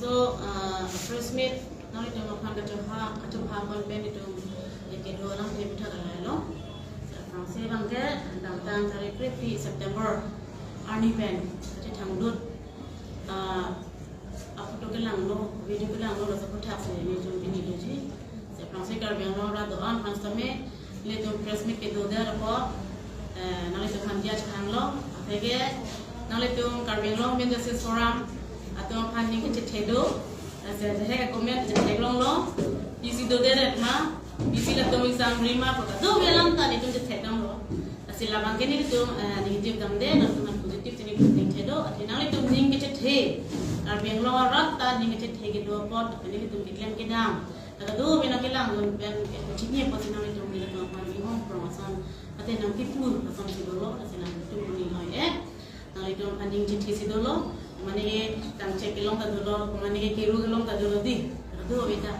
So first meet nang itu makan kecoha konven itu yang kedua nang dia bicara lalu. Saya bangga datang dari Kripi September Arni Ben jadi tangdut aku tu kelang lo video kelang lo sebut tak saya ni jom ini jadi saya proses kerja lo rada on panstame lepas press meet kedua dah apa nang itu kan dia cakap lo akhirnya nang itu kerja lo benda seseorang atau panding ke cedo saya komen cedo lo isi do deh mah isi lah tu misal lima kota tu belang tadi tu cedo lo sila bangke ni tu negatif dam deh atau man positif ni penting cedo nang itu ning ke cede kerja lo rata ning ke cede ke dua pot ni itu diklaim ke dam kalau bena kelang ben cini apa sih nang itu bila tu panding home promotion atau nang kipur pasang si dolo sila tu ni lo nang itu panding cede si dolo mana tang cek kelong tak dulu, mana kiru kelong tak dulu di, itu beda.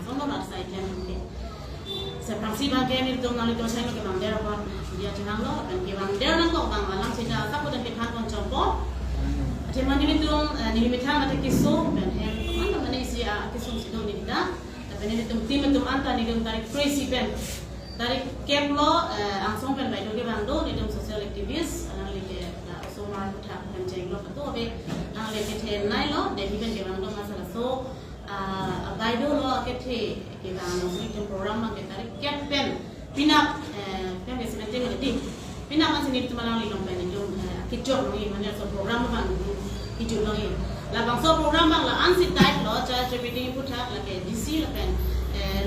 Semua nak saya kian mungkin. Seperti bagian itu ngali tu saya nak kembang apa dia cakap lo, dan kembang dia nak kau bang alam saya tak pun kita kan contoh. Macam mana itu ni mitang ada kisah dan mana isi kisah situ ni kita. Tapi ni itu tim itu anta ni itu tarik crazy pen, tarik camp lo, langsung pen baik lagi bang do, ni itu social activist, anak lagi somar kita kan cek lo tu abe nang lagi ten nai lo, demi pen kembang do masalah so. Baik dulu kita mungkin program kita tarik campaign pinap kan biasanya kita jadi pinap macam ni tu malang lilong pen itu kicau ni mana so program bang kicau ni lah bang so program bang lah ansi type lo cara repeating putar lagi DC lah pen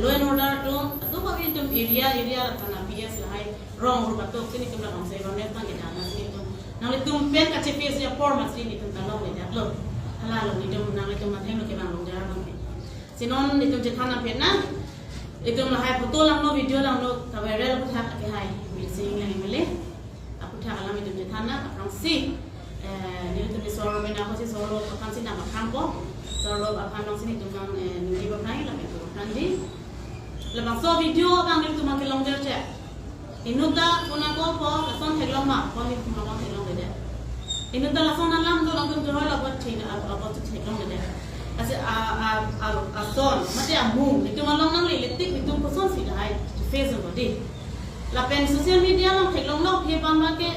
law and order tu apa itu area lah tanah PS lah hai wrong urut tu sini tu lah bang saya bang netang kita nang sini tu nang itu pen kaca PS nya format sini tu tanah ni dah lo halal ni tu nang itu macam lo kebang lo jarang sinon itu jethana pena itu mahai foto lang lo video lang lo viral aku tak ke hai bising lang mele aku tak alam itu jethana apang si ni itu di soro bena aku si soro akan si nama kampo soro akan nong sini tu mang ni ba nai lang itu kandi lepas so video bang itu mang kelong der che inuta kuna ko po lason thelong ma ko ni kuma thelong de inuta lason alam do lang tu hala buat china apa tu thelong de ason macam amu itu malam nang lilik itu person sih dah Facebook deh. Lapen sosial media lang thelong lo phe bang bang ke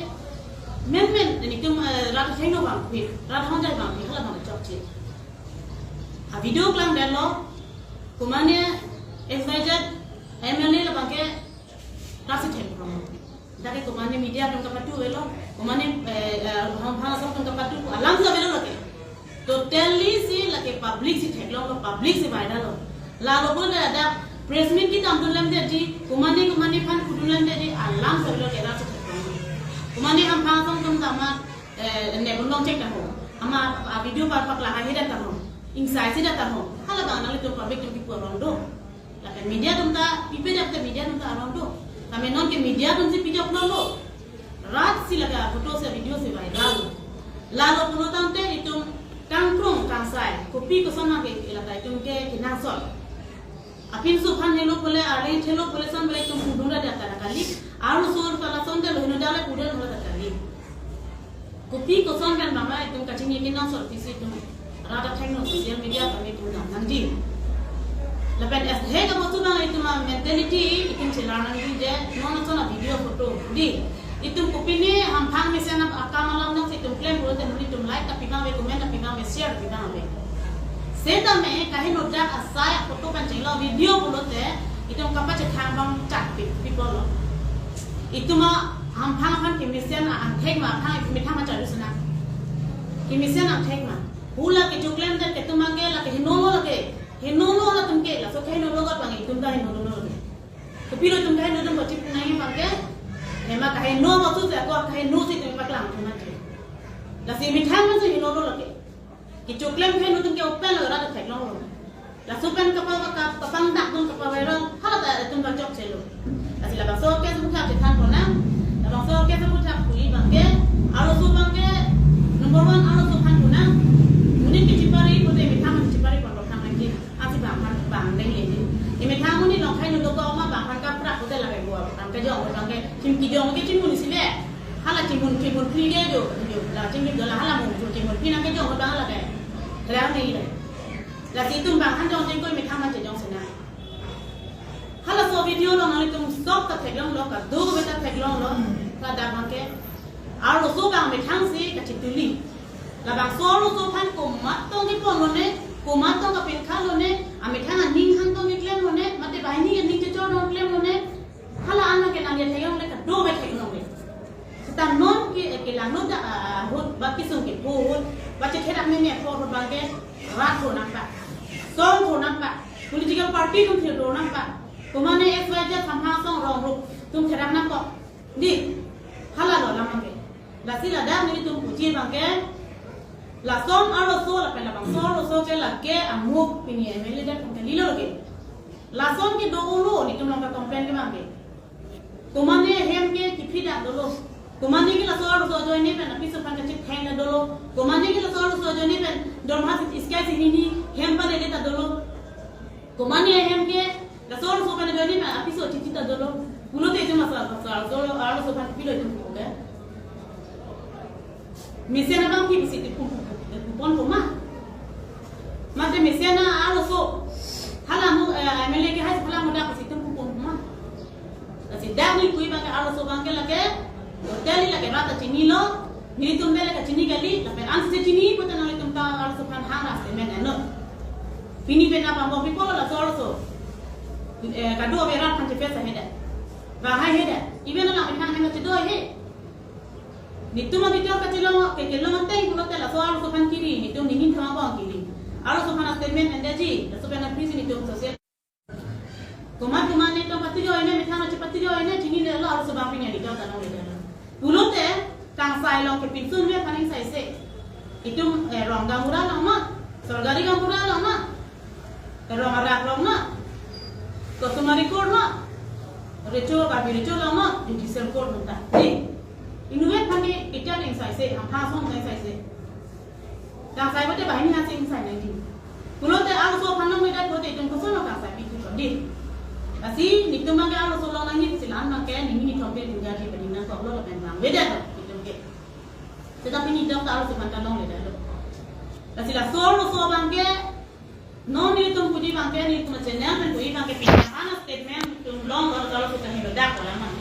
men itu rata thelong bang phe rata hanjai bang phe hala bang job che. Video klang dan lo kumane XYZ MLA la bang ke rasa thelong. Dari kumane media dong kapatu lo kumane ham song dong kapatu alam sa belo ke. Totally sih lagi public sih tagline public sih viral lalu pun ada press meet kita ambil jadi kumani pan kudulan jadi alam sebelum kita tuh kumani am pasang tum tamat nebulong cek dah ama video parpak lah akhirnya dah insight sih dah hal apa nang itu public tuh kipu rondo lakan media tum ta pipe dah media tum ta rondo kami non ke media tum sih pijak rondo rat sih laga foto sih video sih viral lalu pun tante itu kangkrong kangsai kopi ko sama ke ilata itu ke kinasol apin supan helo pole are thelo pole san bele tum kudura data kali aru sur kala sonde lo hino dale kudura no data kali kopi ko son kan mama itu kacini kinasol pisi itu rada thengno social media kami tu nangji lepas he ka botu na itu ma mentality ikin celana ni je non na video foto di itu kopi ni ham phang me sana akamalam na situm claim bolte nuni tum like tapi kang we comment tapi kang we share tapi kang we seta me kahe no jak asai foto kan chilo video bolte itu kapa che thang bang chat people lo itu ma ham phang kimisian an thek ma phang kimithang ma charu sana kimisian an thek ma hula ke claim da ke tumage la ke hinolo la tumke la so ke hinolo ga bang tum da hinolo lo to pilo tum da hinolo mo tip nai ma ke Hema kahai no waktu tu aku kahai no sih tu paklang cuma tu. Lasi mithang macam ini nolo lagi. Kita klaim kahai no tu kita open lagi ada tag nolo. Lasi open kapang tak tu kapal viral, hal ada tu macam celo. Lasi lepas so kita sebut apa than kona, lepas so kita sebut apa kuli bangke, alu so bangke, number one alu so than kona. Mungkin kecipari, pun mithang kecipari pun paklang lagi. Asyik bang lagi. Ini mithang ni long kahai no tu kau mah bang kaprak tu dah lagi buat. Angkat jauh bangke. Kim kijong ke cimun sini, hala cimun free dia jo, lah cimun dola hala mau cimun free nak kijong orang hala ke, terang ni le, Lagi itu bang handong jengkoi me thang macam jong senai. Hala so video lo nali tum stop ta theglong lo ka do beta theglong lo la da bang ke aro so bang me thang si ka chituli la bang so lo so phan ko mat tong ki pon lo ne ko mat tong ka pin khan lo ne ame thang ning han tong ki klem lo ne mate bai ni ning che cho don klem lo ne hala ana ke nang ye theglong le ka do be theglong le ta non ke lang no da hot ba ki sung ke ho hot ba che thera me me ho hot bang ke rat ho nampak song ho nampak political party tum thero nampak kumane XYZ thamha song rong ru tum kherap na ko di hala lo la mangke la sila da ni tum puji bangke la song aro so la pela bang so ro so ke la ke amu pini emele da ke lilo ke la song ke do ulo ni tum long ka complain ke bangke kumane hem ke tiphi da dolo kumane ke la so ro so jo ni pen api so pan ke chik thang na dolo kumane ke la so ro so jo ni pen dor ma iskai ni hem pa le ta dolo kumane hem ke la solo so pan joni ma apiso titita dolo ulo te jema sa solo aro so pan pilo tu ko ga mesena bang ki bisi ti pon ko ma mate mesena aro so hala mu emele ke has hala mu da bisi tu pon ma asi dani kui bang aro so bang ke la ke hotel la ke rata chini lo ni tum mele ka chini gali la pe ans se chini ko tan tum ta aro so pan hanga se men no pini pe na pa mo pi ko la solo so kadua berat kan cepet heda bahai heda iben la kan hanga cedo he nitu ma video ka celo ke kelo mantai kulo tela so alo so kan kiri nitu ningin thama ba kiri alo so kan statement ende ji so pena prisi nitu sosial kumane to pati jo ene mithana cepati jo ene chini le lo alo so ba pinya nitu ta no le kulo te kang sai lo ke pinsun me paning sai se itu rongga mura lama sorgari ga mura lama rongga rak lama Customary code na recho ka bi recho lama judicial code nota ni inuwe phane itya ning sai se ham tha song sai se ka sai bote bai ni ha sing sai nai ti kulo te alo so phano me da bote tum ko so no ka sai bi ko di asi nikuma ga alo so lo na ni silan ma ke ni ni thompe tu ga ti bani na ko lo pen bang we da tum ke tetapi ni dong ka alo so phan ta long le da lo asi la so bang ke non ni tum puji bang ke ni tum chenya men puji bang ke pinana statement tum long or dalo ko tahi do dak wala man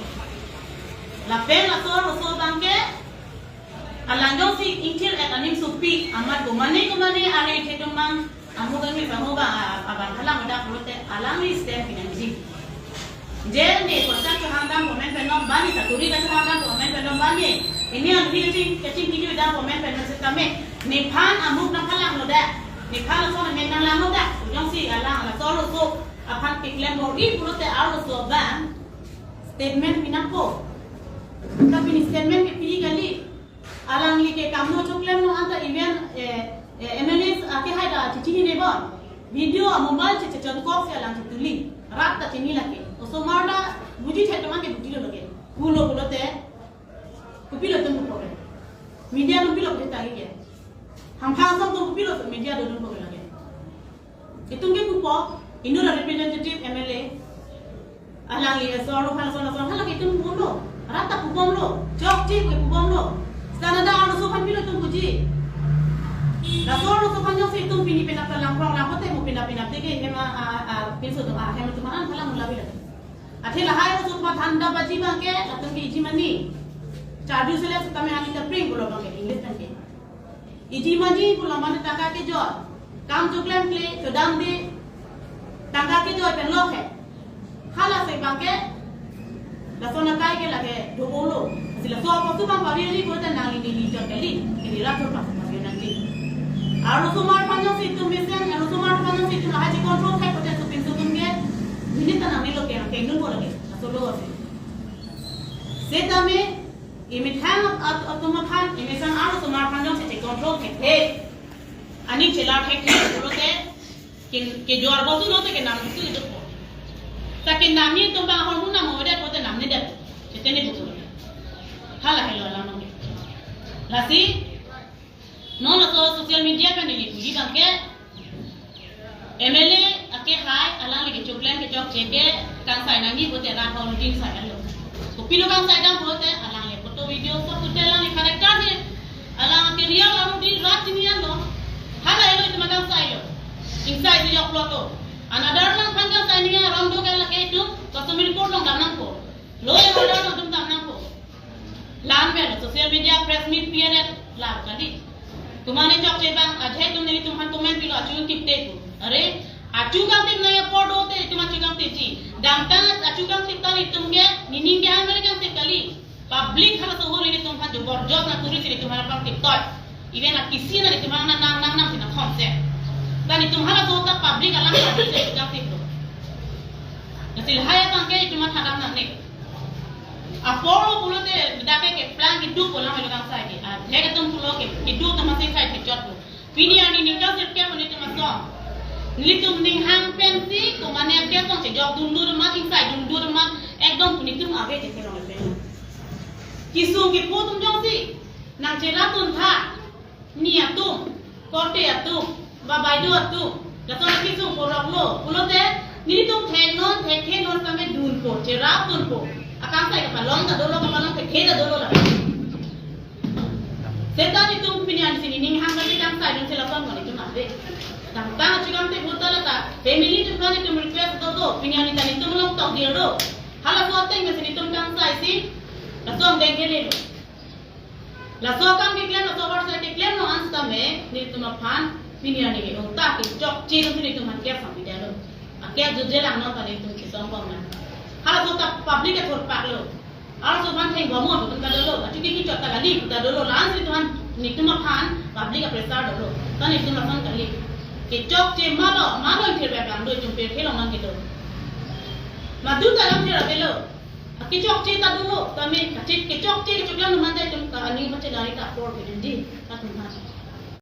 la pena so bang ke alanjong si intil at anim supi amat kumane ale ke tum bang amu ga ni pamu ba abang khala mada prote alami step pinanji je ne ko ta ka hangam komen pe nom bani ta turi ka hangam komen pe nom bani ini ang kecing video da komen pe no kame ne phan amuk na khala no da ni khala so na men na mo da jong si ala solo so apan piklem bori pulote alo so ban statement pinako tapi ni statement ke pili kali alang li ke kamno choklem no anta event MLS ake haida chichini ne bon video mobile che chon ko se alang tuli rat ta chini lake so marda buji theta ma ke buji lo lage pulote kupilo tum ko media no pilo ke ta ge ham phang sam to pilo media do ko lage itung ke kupo Indo representative MLA alang li soro hala ke tum bondo rata pupom lo jok ti ke pupom lo sana da anu so kan pilo tum buji la soro so kan yo se tum pini pena talang prong la hote mo pina te ke hema pinso to hema to maran thala mula bila athela hai so ma thanda baji ba ke atum ke iji mani chardu sele so kame ani ta pring bolo ba ke english tan ke iji mani bolo man taka ke jo kam joklem kle chodam de tangga ke jo pen lo hai hala se bangke la sona kai ke la ke do bolo sila so ko tu bang pari ri ko ta nang ni li jo ke li ke li ra to pa ma ke nang li aro so mar panjo si tu mesen aro so mar panjo si tu ha ji control thai ko te tu pin tu tum ke minit ta nang ni lo ke nun bo lage so lo se ta me imit hang at tu ma khan imesan aro so mar panjo se control ke ani chela thai ke lo te ke jor bo tu no te ke nam tu tu ta ke nam ni to ba hor mu na mo de ko te nam ne de te ne bu hala hello la no la si no no to social media pe ni li bang ke MLA ake hai alang le ke choklen ke chok cheke kan sai na ni bo te ra hor tin sai lo ko pilo kan sai da bo te alang le photo video so tu te alang ni character ni alang ke real aru di rat ni lo hala hello itu makan sai lo lok loto. Another lang panggang sa niya ram do kala kay tu customer report long damnang ko. Lo yang order long dum damnang ko. Lan me social media press meet period la kali. तुम्हारे चौक से बांग अजय तुमने भी तुम्हारे कमेंट भी लो अचूक टिपते को अरे अचूक काम टिप नहीं अपॉर्ड होते तुम्हारे अचूक काम टिप जी डांटा अचूक काम टिप तारी तुमके निनिंग क्या हमारे काम टिप कली पब्लिक हमारा सोहर ini तुम्हारे जो बॉर्डर ना तुरी से तुम्हारा काम टिप तोड़ इवन आप किसी ना तुम्हारा नाम से ना कॉन्सेप्ट dan तुम्हारा सोता पब्लिक अलग अलग से काम टिप लो नसिल हाय तंगे तुम्हारा हटाम ना नहीं Apollo pulo te dake ke plan hidup pulang melu kang sai ke lega tum pulo ke hidup tu masih sai ke jot pini ani ni jot sep ke mani tu masong ni tum ning hang pensi tu mane ke tong se job dundur ma ting sai dundur ma ekdom puni tum ave je ke rong pen kisu ki pu tum jong si nang chera tun tha ni atum korte atum babai do atum la to kisu porok lo pulo te ni tum theng non kame dun ko chera tun ko akan saya ke palong tak dulu ke palong ke kira dulu lah. Setelah itu pilihan di sini nih hamba di dalam saya dan silakan mau itu nanti. Tentang juga nanti betul lah. Family itu kan itu request dulu pilihan itu belum tahu dia dulu. Halah suatu yang sini itu kan saya sih langsung dengar dulu. Langsung kan diklaim langsung WhatsApp diklaim no answer me ni itu mapan pilihan ini untuk job ciri sini itu macam sampai dia dulu. Akhirnya jujur lah no tadi itu kisah mana. Kalau kita publik itu terpak lo, kalau Tuhan yang ngomong itu kita dulu, jadi kita jatuh kali kita dulu, langsung Tuhan nikmat makan publik itu besar dulu, dan itu makan kali. Kecok je malo yang terbaik amdo jumpa keloman gitu. Madu dalam cerita dulu, kecok je tak dulu, kami kecok je kecok yang mana itu kami macam dari tak for jadi, tak Tuhan.